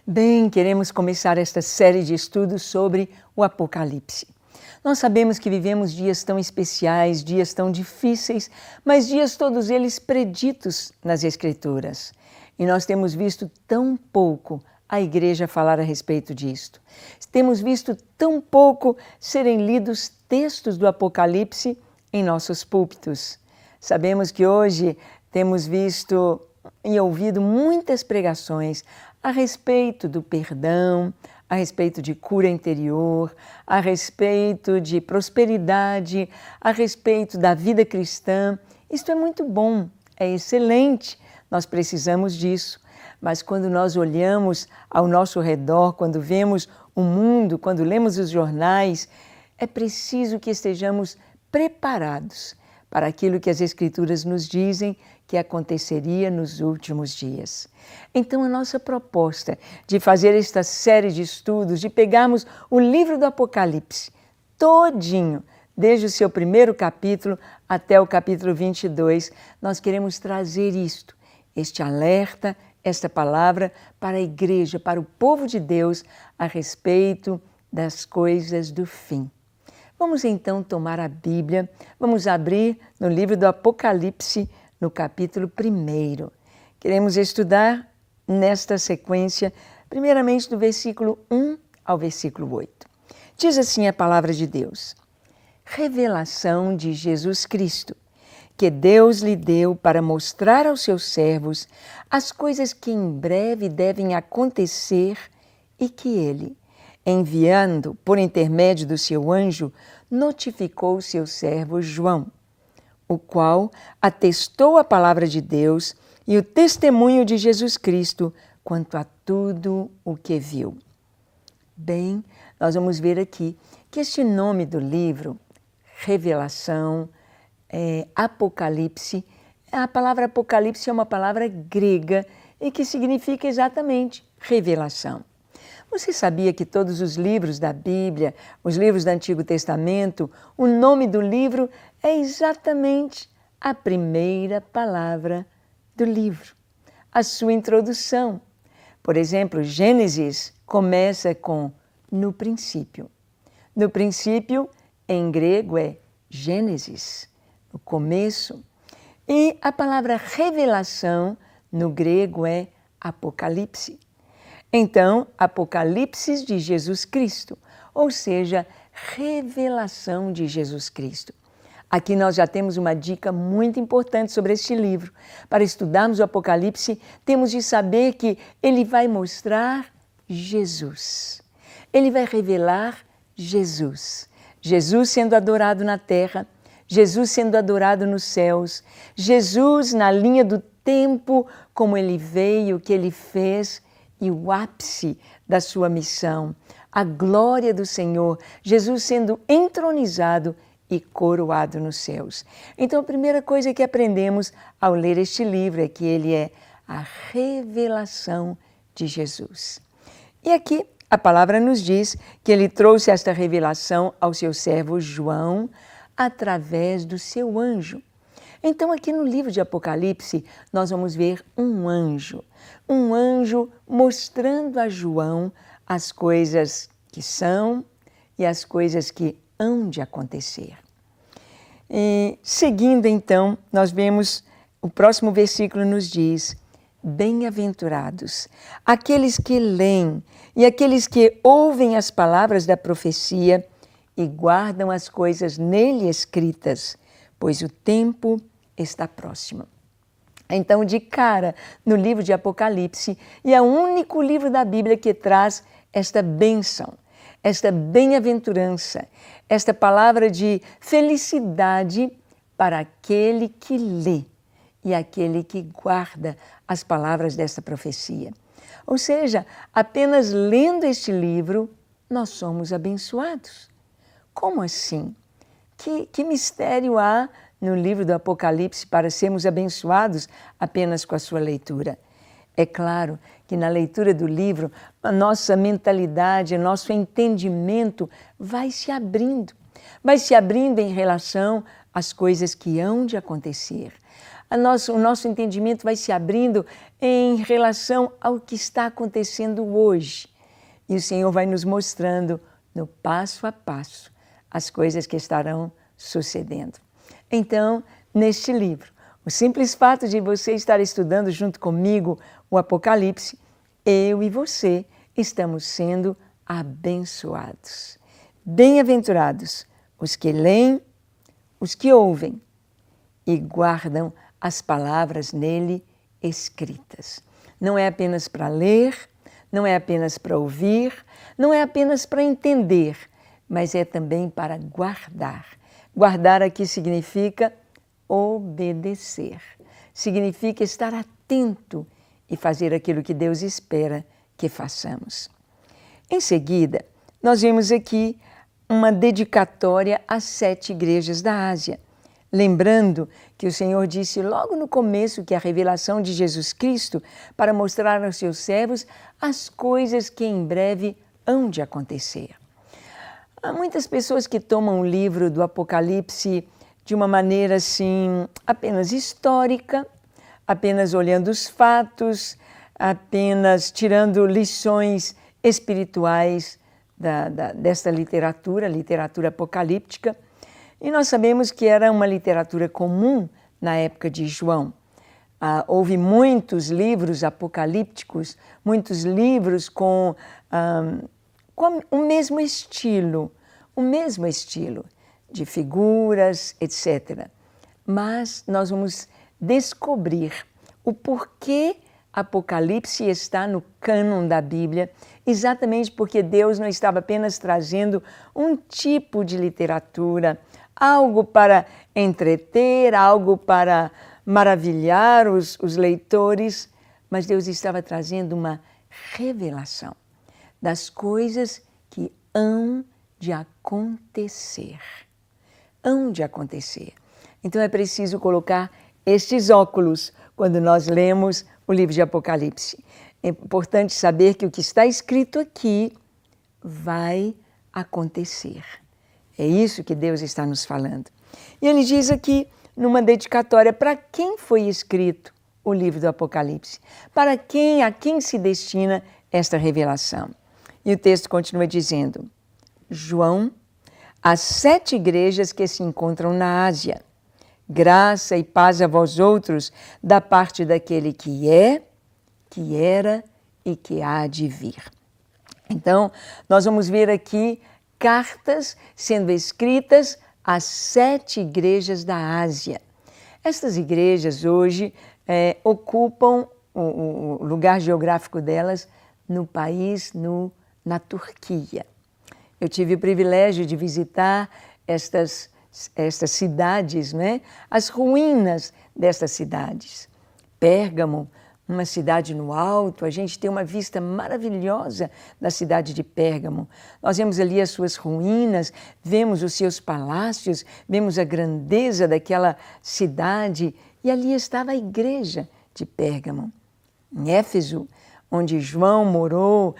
Bem, queremos começar esta série de estudos sobre o Apocalipse. Nós sabemos que vivemos dias tão especiais, dias tão difíceis, mas dias todos eles preditos nas Escrituras. E nós temos visto tão pouco a igreja falar a respeito disto. Temos visto tão pouco serem lidos textos do Apocalipse em nossos púlpitos. Sabemos que hoje temos visto e ouvido muitas pregações a respeito do perdão, a respeito de cura interior, a respeito de prosperidade, a respeito da vida cristã. Isto é muito bom, é excelente, nós precisamos disso. Mas quando nós olhamos ao nosso redor, quando vemos o mundo, quando lemos os jornais, é preciso que estejamos preparados para aquilo que as Escrituras nos dizem que aconteceria nos últimos dias. Então, a nossa proposta de fazer esta série de estudos, de pegarmos o livro do Apocalipse todinho, desde o seu primeiro capítulo até o capítulo 22, nós queremos trazer isto, este alerta, esta palavra para a igreja, para o povo de Deus a respeito das coisas do fim. Vamos então tomar a Bíblia, vamos abrir no livro do Apocalipse, no capítulo 1. Queremos estudar nesta sequência, primeiramente do versículo 1 ao versículo 8. Diz assim a palavra de Deus: revelação de Jesus Cristo, que Deus lhe deu para mostrar aos seus servos as coisas que em breve devem acontecer e que ele, enviando por intermédio do seu anjo, notificou o seu servo João, o qual atestou a palavra de Deus e o testemunho de Jesus Cristo quanto a tudo o que viu. Bem, nós vamos ver aqui que este nome do livro, Revelação, Apocalipse, a palavra Apocalipse é uma palavra grega e que significa exatamente revelação. Você sabia que todos os livros da Bíblia, os livros do Antigo Testamento, o nome do livro é exatamente a primeira palavra do livro, a sua introdução. Por exemplo, Gênesis começa com no princípio. No princípio, em grego, é Gênesis, no começo. E a palavra revelação, no grego, é Apocalipse. Então, Apocalipse de Jesus Cristo, ou seja, revelação de Jesus Cristo. Aqui nós já temos uma dica muito importante sobre este livro. Para estudarmos o Apocalipse, temos de saber que ele vai mostrar Jesus. Ele vai revelar Jesus. Jesus sendo adorado na terra, Jesus sendo adorado nos céus, Jesus na linha do tempo, como ele veio, o que ele fez, e o ápice da sua missão, a glória do Senhor, Jesus sendo entronizado e coroado nos céus. Então, a primeira coisa que aprendemos ao ler este livro é que ele é a revelação de Jesus. E aqui a palavra nos diz que ele trouxe esta revelação ao seu servo João através do seu anjo. Então, aqui no livro de Apocalipse, nós vamos ver um anjo mostrando a João as coisas que são e as coisas que hão de acontecer. E, seguindo, então, nós vemos o próximo versículo nos diz: bem-aventurados aqueles que leem e aqueles que ouvem as palavras da profecia e guardam as coisas nele escritas, pois o tempo está próximo. Então, de cara, no livro de Apocalipse, e é o único livro da Bíblia que traz esta bênção, esta bem-aventurança, esta palavra de felicidade para aquele que lê e aquele que guarda as palavras desta profecia. Ou seja, apenas lendo este livro, nós somos abençoados. Como assim? Que mistério há no livro do Apocalipse para sermos abençoados apenas com a sua leitura? É claro que na leitura do livro, a nossa mentalidade, o nosso entendimento vai se abrindo em relação às coisas que hão de acontecer, o nosso entendimento vai se abrindo em relação ao que está acontecendo hoje. E o Senhor vai nos mostrando, no passo a passo, as coisas que estarão sucedendo. Então, neste livro, o simples fato de você estar estudando junto comigo o Apocalipse, eu e você estamos sendo abençoados. Bem-aventurados os que leem, os que ouvem e guardam as palavras nele escritas. Não é apenas para ler, não é apenas para ouvir, não é apenas para entender, mas é também para guardar. Guardar aqui significa obedecer. Significa estar atento e fazer aquilo que Deus espera que façamos. Em seguida, nós vemos aqui uma dedicatória às 7 igrejas da Ásia. Lembrando que o Senhor disse logo no começo que a revelação de Jesus Cristo para mostrar aos seus servos as coisas que em breve hão de acontecer. Há muitas pessoas que tomam o livro do Apocalipse de uma maneira assim, apenas histórica, apenas olhando os fatos, apenas tirando lições espirituais desta literatura apocalíptica. E nós sabemos que era uma literatura comum na época de João. Houve muitos livros apocalípticos, muitos livros com o mesmo estilo de figuras, etc. Mas nós vamos descobrir o porquê Apocalipse está no cânon da Bíblia, exatamente porque Deus não estava apenas trazendo um tipo de literatura, algo para entreter, algo para maravilhar os leitores, mas Deus estava trazendo uma revelação das coisas que hão de acontecer. Hão de acontecer. Então é preciso colocar estes óculos quando nós lemos o livro de Apocalipse. É importante saber que o que está escrito aqui vai acontecer. É isso que Deus está nos falando. E ele diz aqui, numa dedicatória, para quem foi escrito o livro do Apocalipse? Para quem, a quem se destina esta revelação? E o texto continua dizendo, João, às 7 igrejas que se encontram na Ásia, graça e paz a vós outros, da parte daquele que é, que era e que há de vir. Então, nós vamos ver aqui cartas sendo escritas às 7 igrejas da Ásia. Estas igrejas hoje ocupam o lugar geográfico delas no país, na Turquia. Eu tive o privilégio de visitar estas cidades, né? As ruínas destas cidades. Pérgamo, uma cidade no alto, a gente tem uma vista maravilhosa da cidade de Pérgamo. Nós vemos ali as suas ruínas, vemos os seus palácios, vemos a grandeza daquela cidade e ali estava a igreja de Pérgamo. Em Éfeso, onde João morou,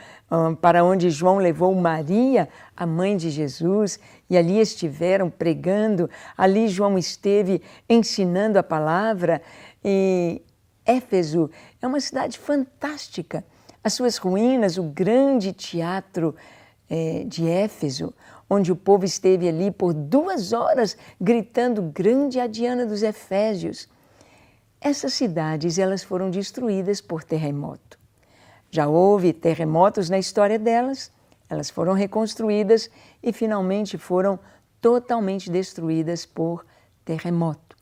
para onde João levou Maria, a mãe de Jesus, e ali estiveram pregando, ali João esteve ensinando a palavra. E Éfeso é uma cidade fantástica. As suas ruínas, o grande teatro de Éfeso, onde o povo esteve ali por 2 horas gritando grande a Diana dos Efésios. Essas cidades elas foram destruídas por terremoto. Já houve terremotos na história delas, elas foram reconstruídas e finalmente foram totalmente destruídas por terremoto.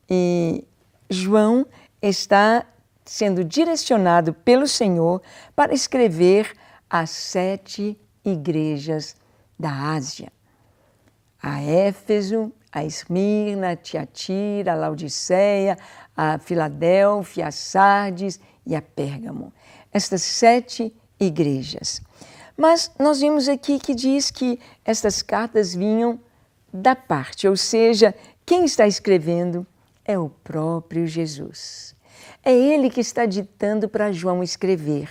E João está sendo direcionado pelo Senhor para escrever às 7 igrejas da Ásia. A Éfeso, a Esmirna, a Tiatira, a Laodiceia, a Filadélfia, a Sardes e a Pérgamo. Estas 7 igrejas. Mas nós vimos aqui que diz que estas cartas vinham da parte, ou seja, quem está escrevendo é o próprio Jesus. É ele que está ditando para João escrever.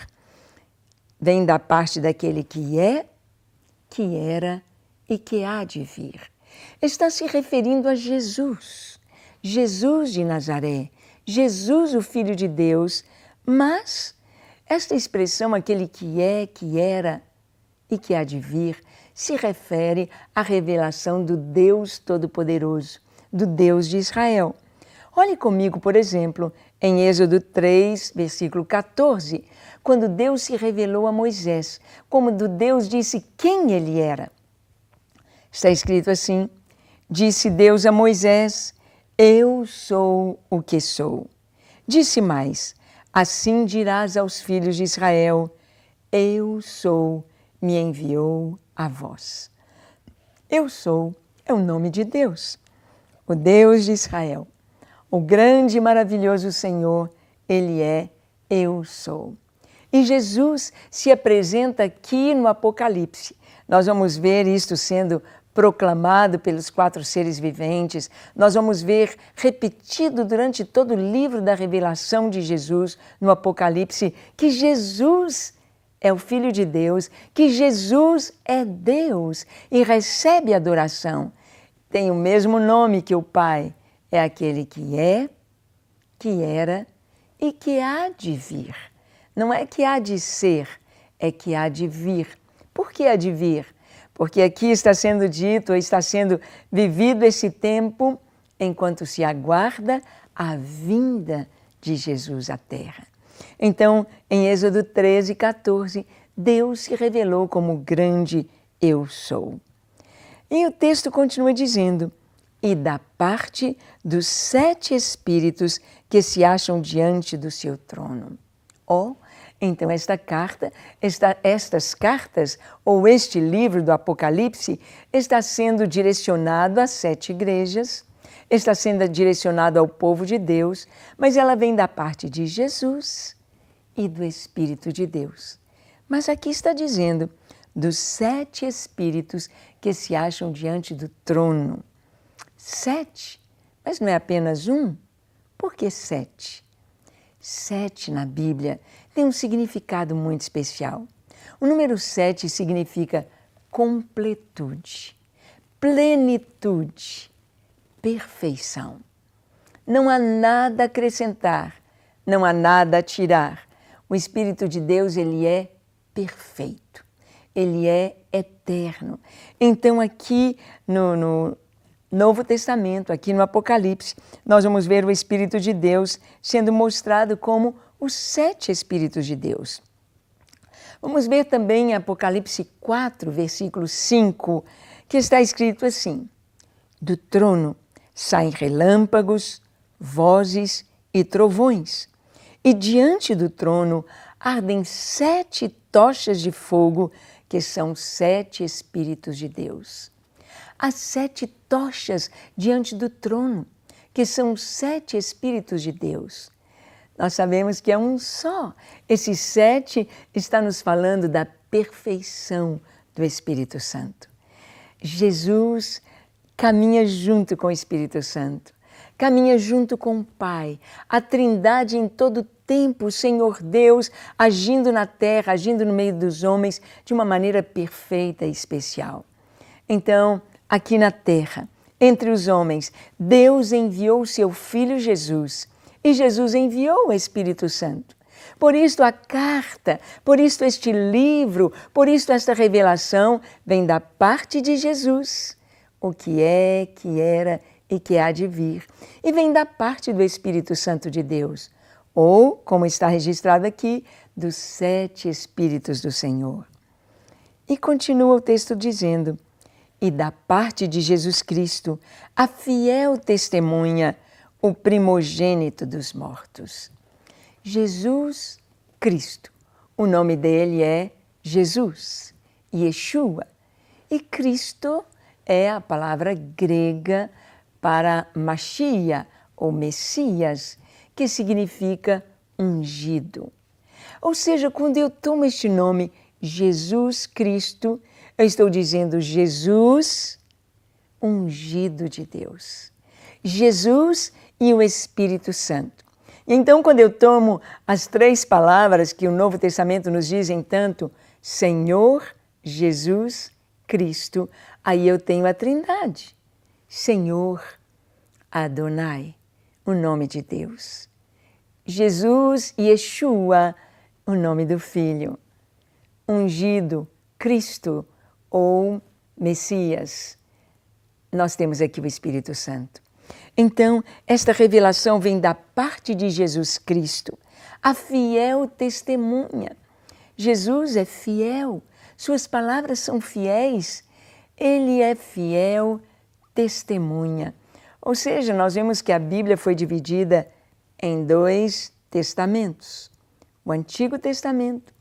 Vem da parte daquele que é, que era e que há de vir. Está se referindo a Jesus, Jesus de Nazaré, Jesus, o Filho de Deus, mas esta expressão, aquele que é, que era e que há de vir, se refere à revelação do Deus Todo-Poderoso, do Deus de Israel. Olhe comigo, por exemplo, em Êxodo 3, versículo 14, quando Deus se revelou a Moisés, como Deus disse quem ele era. Está escrito assim: disse Deus a Moisés, eu sou o que sou. Disse mais, assim dirás aos filhos de Israel, eu sou, me enviou a vós. Eu sou é o nome de Deus, o Deus de Israel. O grande e maravilhoso Senhor, Ele é Eu Sou. E Jesus se apresenta aqui no Apocalipse. Nós vamos ver isto sendo proclamado pelos 4 seres viventes. Nós vamos ver repetido durante todo o livro da revelação de Jesus no Apocalipse que Jesus é o Filho de Deus, que Jesus é Deus e recebe adoração. Tem o mesmo nome que o Pai. É aquele que é, que era e que há de vir. Não é que há de ser, é que há de vir. Por que há de vir? Porque aqui está sendo dito, está sendo vivido esse tempo enquanto se aguarda a vinda de Jesus à Terra. Então, em Êxodo 13, 14, Deus se revelou como o grande Eu Sou. E o texto continua dizendo, e da parte dos 7 espíritos que se acham diante do seu trono. Então estas cartas, ou este livro do Apocalipse, está sendo direcionado às 7 igrejas, está sendo direcionado ao povo de Deus, mas ela vem da parte de Jesus e do Espírito de Deus. Mas aqui está dizendo, dos 7 espíritos que se acham diante do trono. 7, mas não é apenas um? Por que 7? 7 na Bíblia tem um significado muito especial. O número 7 significa completude, plenitude, perfeição. Não há nada a acrescentar, não há nada a tirar. O Espírito de Deus, ele é perfeito, ele é eterno. Então aqui no Novo Testamento, aqui no Apocalipse, nós vamos ver o Espírito de Deus sendo mostrado como os 7 Espíritos de Deus. Vamos ver também em Apocalipse 4, versículo 5, que está escrito assim, do trono saem relâmpagos, vozes e trovões, e diante do trono ardem 7 tochas de fogo, que são 7 Espíritos de Deus. As 7 tochas diante do trono, que são 7 Espíritos de Deus. Nós sabemos que é um só. Esse 7 está nos falando da perfeição do Espírito Santo. Jesus caminha junto com o Espírito Santo, caminha junto com o Pai, a Trindade em todo o tempo, o Senhor Deus agindo na terra, agindo no meio dos homens de uma maneira perfeita e especial. Então, aqui na terra, entre os homens, Deus enviou o seu Filho Jesus e Jesus enviou o Espírito Santo. Por isso a carta, por isso este livro, por isso esta revelação vem da parte de Jesus, o que é, que era e que há de vir, e vem da parte do Espírito Santo de Deus, ou, como está registrado aqui, dos 7 Espíritos do Senhor. E continua o texto dizendo, e da parte de Jesus Cristo, a fiel testemunha, o primogênito dos mortos. Jesus Cristo, o nome dele é Jesus, Yeshua, e Cristo é a palavra grega para Machia, ou Messias, que significa ungido. Ou seja, quando eu tomo este nome, Jesus Cristo, eu estou dizendo Jesus, ungido de Deus. Jesus e o Espírito Santo. Então, quando eu tomo as 3 palavras que o Novo Testamento nos dizem tanto, Senhor, Jesus, Cristo, aí eu tenho a Trindade. Senhor, Adonai, o nome de Deus. Jesus, Yeshua, o nome do Filho. Ungido, Cristo ou Messias. Nós temos aqui o Espírito Santo. Então, esta revelação vem da parte de Jesus Cristo, a fiel testemunha. Jesus é fiel, suas palavras são fiéis, ele é fiel testemunha. Ou seja, nós vemos que a Bíblia foi dividida em 2 testamentos, o Antigo Testamento,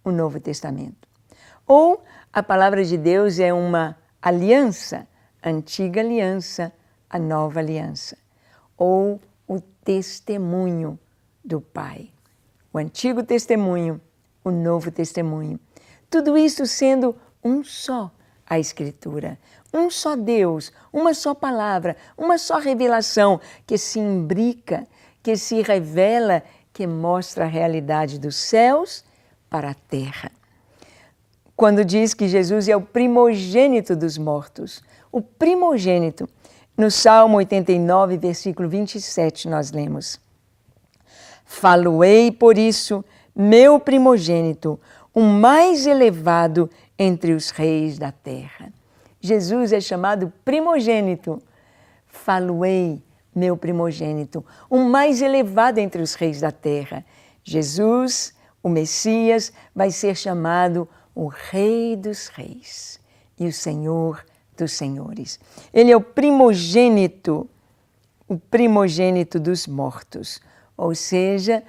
o Novo Testamento. Ou a palavra de Deus é uma aliança, a antiga aliança, a nova aliança. Ou o testemunho do Pai. O Antigo Testemunho, o Novo Testemunho. Tudo isso sendo um só, a Escritura. Um só Deus, uma só palavra, uma só revelação que se imbrica, que se revela, que mostra a realidade dos céus para a terra. Quando diz que Jesus é o primogênito dos mortos, o primogênito, no Salmo 89, versículo 27, nós lemos: Falo-ei por isso, meu primogênito, o mais elevado entre os reis da terra. Jesus é chamado primogênito. Falo-ei, meu primogênito, o mais elevado entre os reis da terra. Jesus, o Messias, vai ser chamado o Rei dos Reis e o Senhor dos Senhores. Ele é o primogênito dos mortos. Ou seja,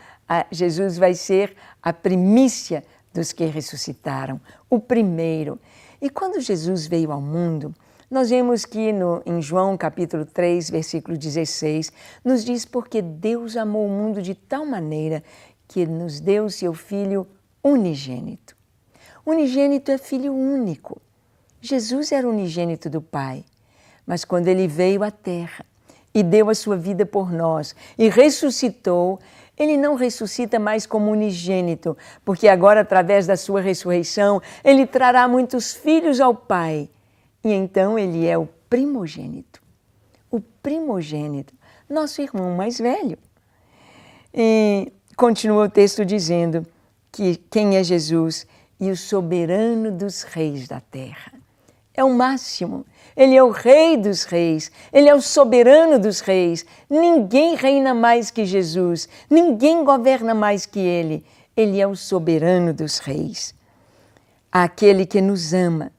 Jesus vai ser a primícia dos que ressuscitaram, o primeiro. E quando Jesus veio ao mundo, nós vemos que em João capítulo 3, versículo 16, nos diz: porque Deus amou o mundo de tal maneira que nos deu seu Filho unigênito. Unigênito é filho único. Jesus era unigênito do Pai, mas quando ele veio à terra e deu a sua vida por nós e ressuscitou, ele não ressuscita mais como unigênito, porque agora, através da sua ressurreição, ele trará muitos filhos ao Pai. E então ele é o primogênito. O primogênito, nosso irmão mais velho. E continua o texto dizendo que quem é Jesus? E o soberano dos reis da terra. É o máximo. Ele é o Rei dos reis. Ele é o soberano dos reis. Ninguém reina mais que Jesus. Ninguém governa mais que Ele. Ele é o soberano dos reis. Aquele que nos ama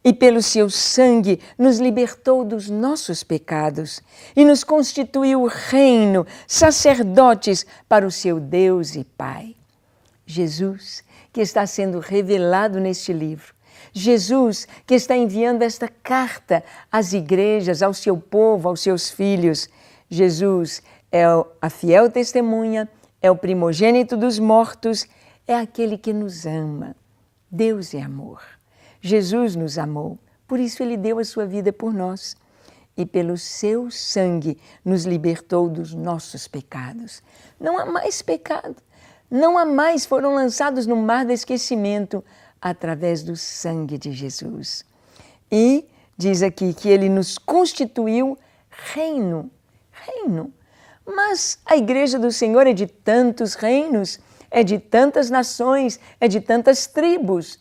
e pelo seu sangue nos libertou dos nossos pecados e nos constituiu reino, sacerdotes para o seu Deus e Pai. Jesus, que está sendo revelado neste livro. Jesus, que está enviando esta carta às igrejas, ao seu povo, aos seus filhos. Jesus é a fiel testemunha, é o primogênito dos mortos, é aquele que nos ama. Deus é amor. Jesus nos amou, por isso ele deu a sua vida por nós. E pelo seu sangue nos libertou dos nossos pecados. Não há mais pecado. Não há mais, foram lançados no mar do esquecimento através do sangue de Jesus. E diz aqui que ele nos constituiu reino. Reino. Mas a igreja do Senhor é de tantos reinos, é de tantas nações, é de tantas tribos.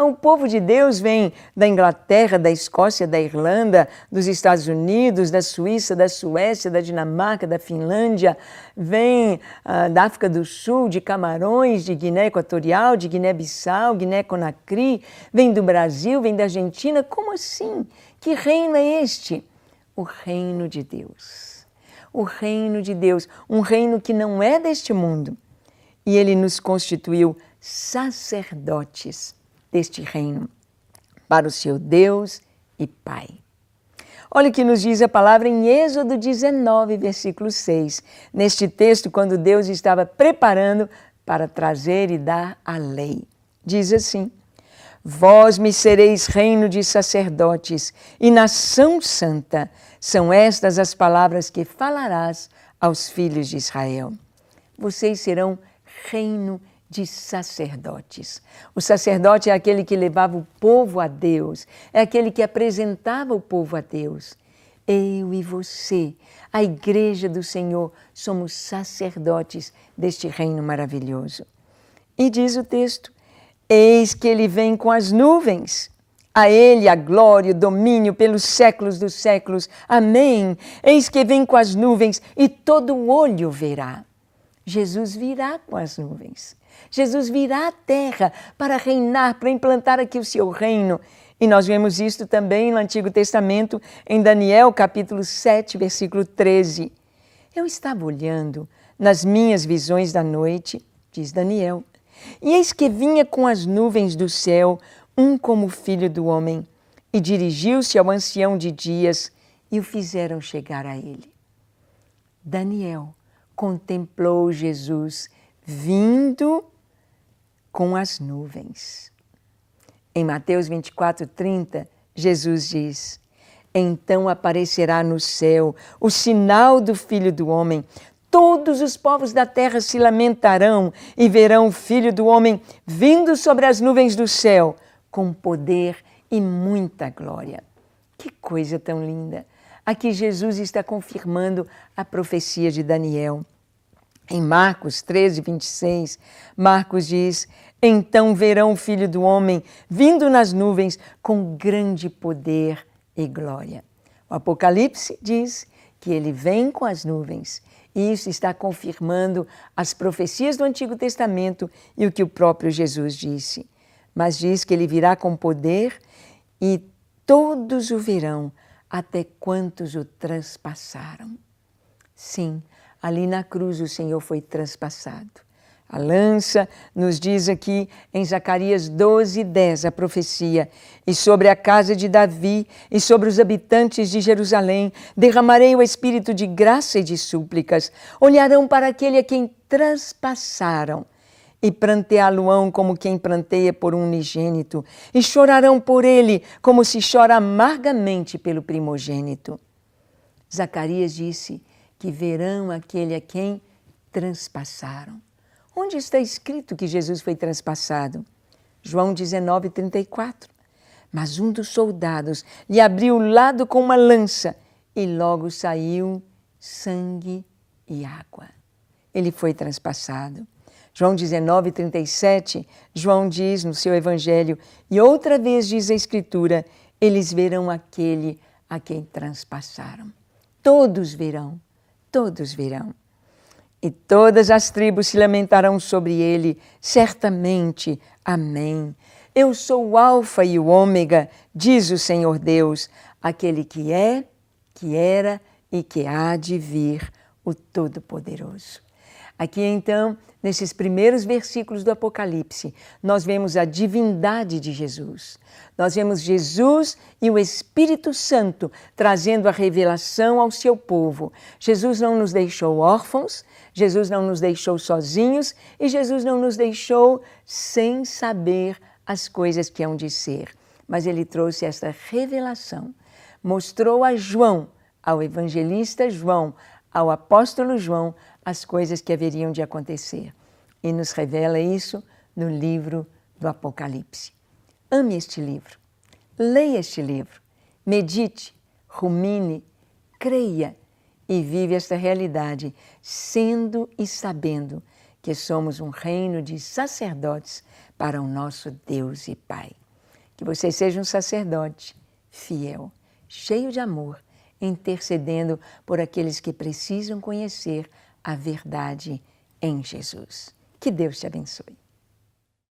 O povo de Deus vem da Inglaterra, da Escócia, da Irlanda, dos Estados Unidos, da Suíça, da Suécia, da Dinamarca, da Finlândia, vem da África do Sul, de Camarões, de Guiné Equatorial, de Guiné-Bissau, Guiné-Conakry, vem do Brasil, vem da Argentina. Como assim? Que reino é este? O reino de Deus. O reino de Deus, um reino que não é deste mundo. E ele nos constituiu sacerdotes deste reino, para o seu Deus e Pai. Olha o que nos diz a palavra em Êxodo 19, versículo 6. Neste texto, quando Deus estava preparando para trazer e dar a lei. Diz assim: Vós me sereis reino de sacerdotes e nação santa. São estas as palavras que falarás aos filhos de Israel. Vocês serão reino de sacerdotes. O sacerdote é aquele que levava o povo a Deus, é aquele que apresentava o povo a Deus. Eu e você, a Igreja do Senhor, somos sacerdotes deste reino maravilhoso. E diz o texto, eis que ele vem com as nuvens. A ele a glória, o domínio pelos séculos dos séculos. Amém. Eis que vem com as nuvens e todo olho verá. Jesus virá com as nuvens. Jesus virá à terra para reinar, para implantar aqui o seu reino. E nós vemos isto também no Antigo Testamento, em Daniel, capítulo 7, versículo 13. Eu estava olhando nas minhas visões da noite, diz Daniel, e eis que vinha com as nuvens do céu, um como filho do homem, e dirigiu-se ao ancião de dias, e o fizeram chegar a ele. Daniel contemplou Jesus vindo com as nuvens. Em Mateus 24:30, Jesus diz, então aparecerá no céu o sinal do Filho do Homem. Todos os povos da terra se lamentarão e verão o Filho do Homem vindo sobre as nuvens do céu, com poder e muita glória. Que coisa tão linda! Aqui Jesus está confirmando a profecia de Daniel. Em Marcos 13:26, Marcos diz, então verão o Filho do Homem vindo nas nuvens com grande poder e glória. O Apocalipse diz que ele vem com as nuvens. E isso está confirmando as profecias do Antigo Testamento e o que o próprio Jesus disse. Mas diz que ele virá com poder e todos o verão, até quantos o transpassaram. Sim, ali na cruz o Senhor foi transpassado. A lança nos diz aqui em Zacarias 12:10 a profecia, e sobre a casa de Davi e sobre os habitantes de Jerusalém derramarei o espírito de graça e de súplicas. Olharão para aquele a quem transpassaram e pranteá-lo-ão como quem pranteia por um unigênito, e chorarão por ele como se chora amargamente pelo primogênito. Zacarias disse que verão aquele a quem transpassaram. Onde está escrito que Jesus foi transpassado? João 19:34. Mas um dos soldados lhe abriu o lado com uma lança e logo saiu sangue e água. Ele foi transpassado. João 19:37, João diz no seu evangelho, e outra vez diz a Escritura, eles verão aquele a quem transpassaram. Todos verão, todos verão. E todas as tribos se lamentarão sobre ele, certamente. Amém. Eu sou o Alfa e o Ômega, diz o Senhor Deus, aquele que é, que era e que há de vir, o Todo-Poderoso. Aqui então, nesses primeiros versículos do Apocalipse, nós vemos a divindade de Jesus. Nós vemos Jesus e o Espírito Santo trazendo a revelação ao seu povo. Jesus não nos deixou órfãos, Jesus não nos deixou sozinhos e Jesus não nos deixou sem saber as coisas que hão de ser. Mas ele trouxe esta revelação, mostrou a João, ao evangelista João, ao apóstolo João, as coisas que haveriam de acontecer. E nos revela isso no livro do Apocalipse. Ame este livro, leia este livro, medite, rumine, creia e vive esta realidade, sendo e sabendo que somos um reino de sacerdotes para o nosso Deus e Pai. Que você seja um sacerdote fiel, cheio de amor, intercedendo por aqueles que precisam conhecer a verdade em Jesus. Que Deus te abençoe.